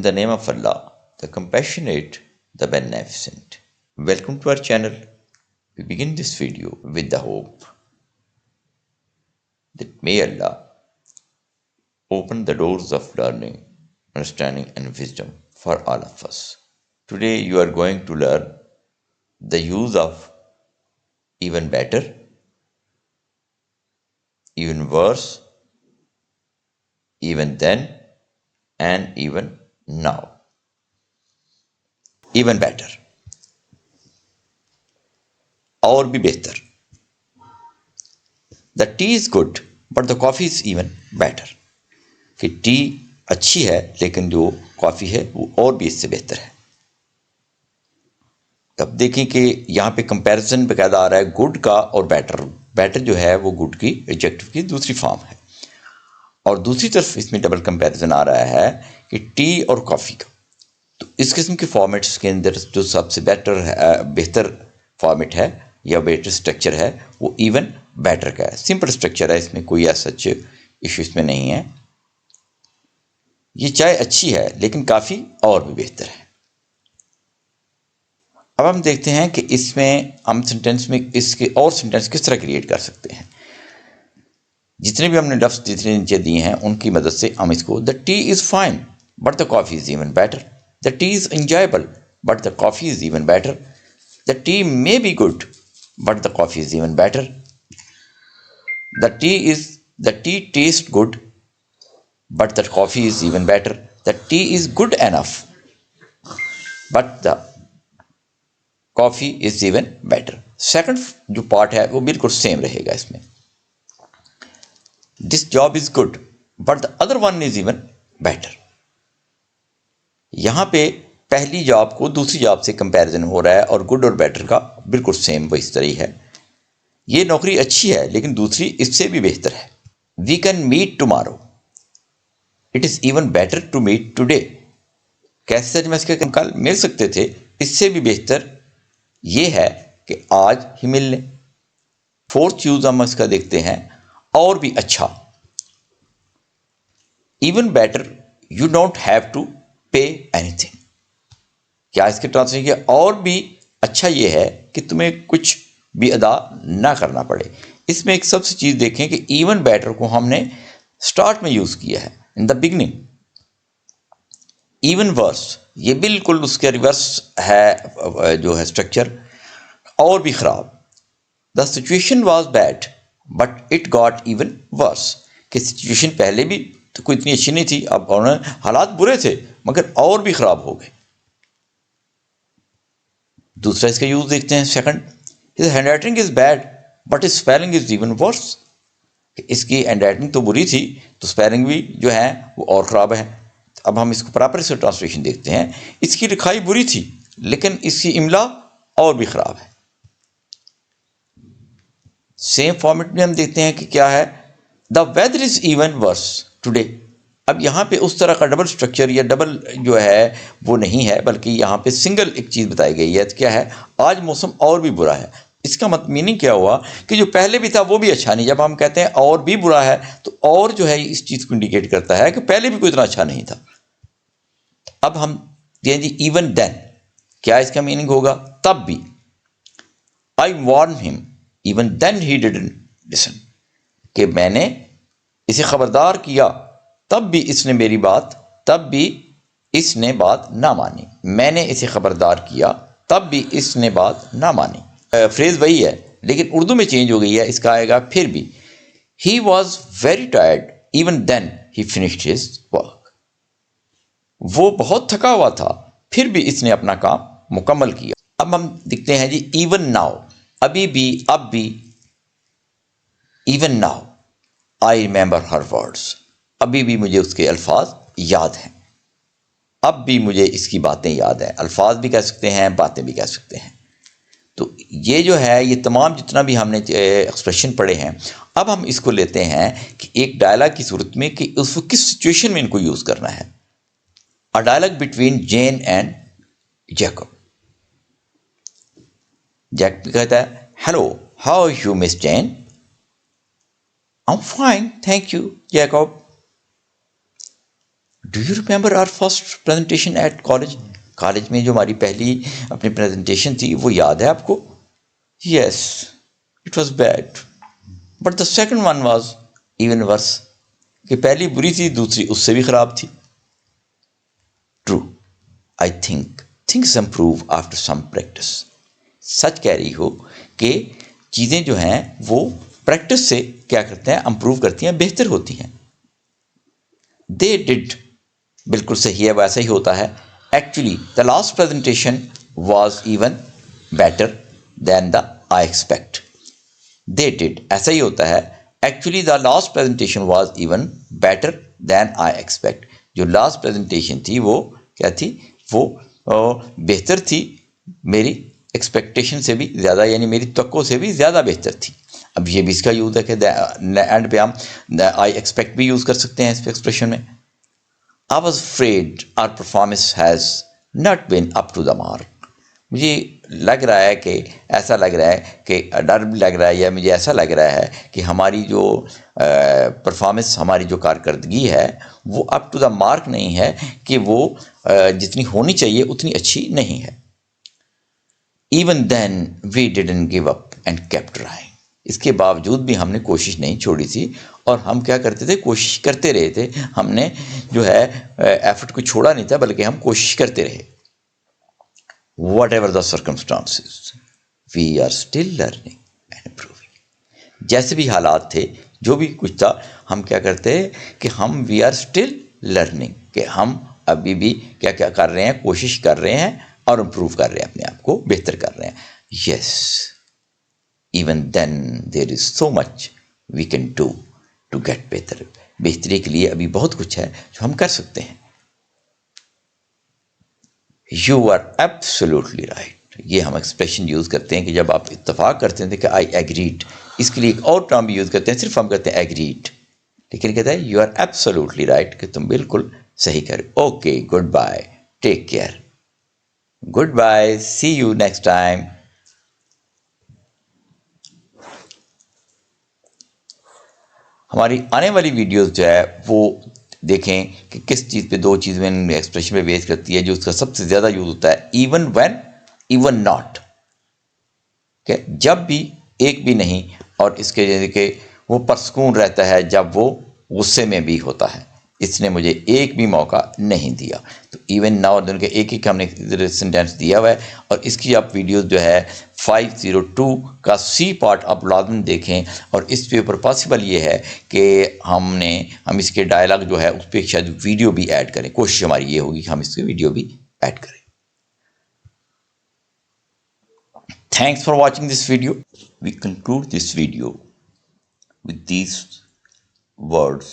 In the name of Allah, the compassionate, the beneficent. Welcome to our channel. We begin this video with the hope that may Allah open the doors of learning, understanding and wisdom for all of us. Today you are going to learn the use of even better, even worse, even then and even now. Even better, اور بھی بہتر. The tea is good but the coffee is even better. کہ T اچھی ہے لیکن جو کافی ہے وہ اور بھی اس سے بہتر ہے. اب دیکھیں کہ یہاں پہ کمپیریزن باقاعدہ آ رہا ہے گڈ کا اور بیٹر. بیٹر جو ہے وہ گڈ کی ایڈجیکٹو کی دوسری فارم ہے، اور دوسری طرف اس میں ڈبل کمپیریزن آ رہا ہے کہ ٹی اور کافی کا. تو اس قسم کے فارمیٹس کے اندر جو سب سے بہتر فارمیٹ ہے یا بیٹر اسٹرکچر ہے وہ ایون بیٹر کا ہے. سمپل اسٹرکچر ہے، اس میں کوئی ایسا ایشو اس میں نہیں ہے. یہ چائے اچھی ہے لیکن کافی اور بھی بہتر ہے. اب ہم دیکھتے ہیں کہ اس میں ہم سینٹینس میں اس کے اور سینٹینس کس طرح کریٹ کر سکتے ہیں. جتنے بھی ہم نے لفظ جتنے نیچے دیے ہیں ان کی مدد سے ہم اس کو the tea is fine but the coffee is even better. The tea is enjoyable but the coffee is even better. The tea may be good but the coffee is even better. The tea tastes good but the coffee is even better. The tea is good enough but the coffee is even better. Second جو part ہے وہ بالکل same رہے گا اس میں. This job is good but the other one is even better. یہاں پہ پہلی job کو دوسری جاب سے کمپیریزن ہو رہا ہے اور گڈ اور بیٹر کا بالکل سیم وہ اس طرح ہی ہے. یہ نوکری اچھی ہے لیکن دوسری اس سے بھی بہتر ہے. We can meet tomorrow it is even better to meet today. کیسے میں اس کے کل مل سکتے تھے، اس سے بھی بہتر یہ ہے کہ آج ہی مل لیں. فورتھ یوز ہم اس کا دیکھتے ہیں اور بھی اچھا. Even better you don't have to pay اینی تھنگ. کیا اس کے ٹرانسلیشن کیا اور بھی اچھا یہ ہے کہ تمہیں کچھ بھی ادا نہ کرنا پڑے. اس میں ایک سب سے چیز دیکھیں کہ ایون بیٹر کو ہم نے سٹارٹ میں یوز کیا ہے ان دا بگننگ. ایون ورس یہ بالکل اس کے ریورس ہے جو ہے اسٹرکچر، اور بھی خراب. The situation was bad but it got even worse. کہ سچویشن پہلے بھی تو کوئی اتنی اچھی نہیں تھی، اب حالات برے تھے مگر اور بھی خراب ہو گئے. دوسرا اس کا یوز دیکھتے ہیں. Second, his handwriting is bad but his spelling is even worse. اس کی ہینڈ رائٹنگ تو بری تھی تو اسپیلنگ بھی جو ہے وہ اور خراب ہے. اب ہم اس کو پراپر سے ٹرانسلیشن دیکھتے ہیں. اس کی لکھائی بری تھی لیکن اس کی املا اور بھی خراب ہے. سیم فارمیٹ میں ہم دیکھتے ہیں کہ کیا ہے، the weather is even worse today. اب یہاں پہ اس طرح کا ڈبل اسٹرکچر یا ڈبل جو ہے وہ نہیں ہے، بلکہ یہاں پہ سنگل ایک چیز بتائی گئی ہے. کیا ہے، آج موسم اور بھی برا ہے. اس کا میننگ کیا ہوا کہ جو پہلے بھی تھا وہ بھی اچھا نہیں. جب ہم کہتے ہیں اور بھی برا ہے تو اور جو ہے اس چیز کو انڈیکیٹ کرتا ہے کہ پہلے بھی کوئی اتنا اچھا نہیں تھا. اب ہم کہیں جی ایون دین، کیا اس کا میننگ ہوگا؟ تب بھی. آئی وارن ہم ایون دین ہی ڈڈنٹ لسن. کہ میں نے اسے خبردار کیا تب بھی اس نے میری بات، تب بھی اس نے بات نہ مانی. میں نے اسے خبردار کیا تب بھی اس نے بات نہ مانی. فریز وہی ہے لیکن اردو میں چینج ہو گئی ہے. اس کا آئے گا پھر بھی. He was very tired even then he finished his work. وہ بہت تھکا ہوا تھا پھر بھی اس نے اپنا کام مکمل کیا. اب ہم دیکھتے ہیں جی ایون ناؤ، ابھی بھی، اب بھی. Even now I remember Hare words. ابھی بھی مجھے اس کے الفاظ یاد ہیں، اب بھی مجھے اس کی باتیں یاد ہیں. الفاظ بھی کہہ سکتے ہیں، باتیں بھی کہہ سکتے ہیں. تو یہ جو ہے یہ تمام جتنا بھی ہم نے ایکسپریشن پڑھے ہیں، اب ہم اس کو لیتے ہیں کہ ایک ڈائلاگ کی صورت میں کہ اس کو کس سچویشن میں ان کو یوز کرنا ہے. A dialogue between Jane and Jacob. Jake کہتا ہے hello how are you miss Jane. I'm fine, thank you, Jacob. Do you remember our first presentation at college? College میں جو ہماری پہلی اپنی پریزنٹیشن تھی وہ یاد ہے آپ کو؟ Yes it was bad but the second one was even worse. کہ پہلی بری تھی دوسری اس سے بھی خراب تھی. True I think things improve after some practice. سچ کہہ رہی ہو کہ چیزیں جو ہیں وہ پریکٹس سے کیا کرتے ہیں امپروو کرتی ہیں بہتر ہوتی ہیں. دے ڈڈ بالکل صحیح ہے ویسا ہی ہوتا ہے. Actually the last presentation was even better than the I expect. They did ایسا ہی ہوتا ہے. Actually the last presentation was even better than I expect. جو لاسٹ پریزنٹیشن تھی وہ کیا تھی؟ وہ بہتر تھی میری ایکسپیکٹیشن سے بھی زیادہ، یعنی میری توقع سے بھی زیادہ بہتر تھی. اب یہ بھی اس کا یوز ہے کہ اینڈ پہ ہم آئی ایکسپیکٹ بھی یوز کر سکتے ہیں اس پہ ایکسپریشن میں. I was afraid our performance has not been up to the mark. مجھے لگ رہا ہے کہ ایسا لگ رہا ہے کہ ڈر بھی لگ رہا ہے، یا مجھے ایسا لگ رہا ہے کہ ہماری جو پرفارمنس، ہماری جو کارکردگی ہے وہ اپ ٹو دا مارک نہیں ہے، کہ وہ جتنی ہونی چاہیے اتنی اچھی نہیں ہے. Even then we didn't give up and kept trying. اس کے باوجود بھی ہم نے کوشش نہیں چھوڑی تھی، اور ہم کیا کرتے تھے؟ کوشش کرتے رہے تھے. ہم نے جو ہے ایفرٹ کو چھوڑا نہیں تھا، بلکہ ہم کوشش کرتے رہے. Whatever the circumstances we are still learning and improving. جیسے بھی حالات تھے، جو بھی کچھ تھا، ہم کیا کرتے ہیں کہ ہم وی آر اسٹل لرننگ، کہ ہم ابھی بھی کیا کیا کر رہے ہیں؟ کوشش کر رہے ہیں اور امپروو کر رہے ہیں، اپنے آپ کو بہتر کر رہے ہیں. Yes even then there is so much we can do to get better. بہتری کے لیے ابھی بہت کچھ ہے جو ہم کر سکتے ہیں. You are absolutely right. یہ ہم ایکسپریشن یوز کرتے ہیں کہ جب آپ اتفاق کرتے ہیں کہ آئی ایگریڈ. اس کے لیے ایک اور ٹرم بھی یوز کرتے ہیں، صرف ہم کہتے ہیں ایگریڈ، لیکن کہتا ہے یو آر ایبسولوٹلی رائٹ، کہ تم بالکل صحیح کر. Okay goodbye, take care. Goodbye, see you next time. ہماری آنے والی ویڈیوز جو ہے وہ دیکھیں کہ کس چیز پہ، دو چیز میں ایکسپریشن پہ بیس کرتی ہے. جو اس کا سب سے زیادہ یوز ہوتا ہے ایون وین، ایون ناٹ، کہ جب بھی، ایک بھی نہیں. اور اس کے جیسے کہ وہ پرسکون رہتا ہے جب وہ غصے میں بھی ہوتا ہے. اس نے مجھے ایک بھی موقع نہیں دیا. تو ایون ناؤ دن کے ایک ہم نے سینٹینس دیا ہوا ہے. اور اس کی آپ ویڈیوز جو ہے 502 کا سی پارٹ آپ لازم دیکھیں. اور اس پہ اوپر پاسبل یہ ہے کہ ہم اس کے ڈائلاگ جو ہے اس پہ شاید ویڈیو بھی ایڈ کریں. کوشش ہماری یہ ہوگی کہ ہم اس کے ویڈیو بھی ایڈ کریں. Thanks for watching this video. We conclude this video with these words.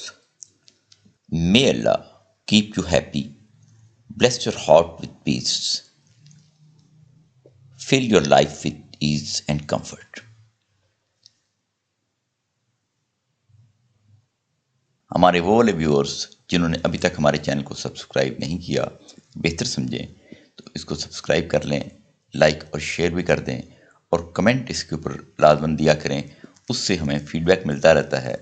May Allah keep you happy, bless your heart with peace, fill your life with ease and comfort. ہمارے وہ والے viewers جنہوں نے ابھی تک ہمارے channel کو subscribe نہیں کیا، بہتر سمجھیں تو اس کو سبسکرائب کر لیں، لائک اور شیئر بھی کر دیں، اور کمنٹ اس کے اوپر لازماً دیا کریں. اس سے ہمیں فیڈ بیک ملتا رہتا ہے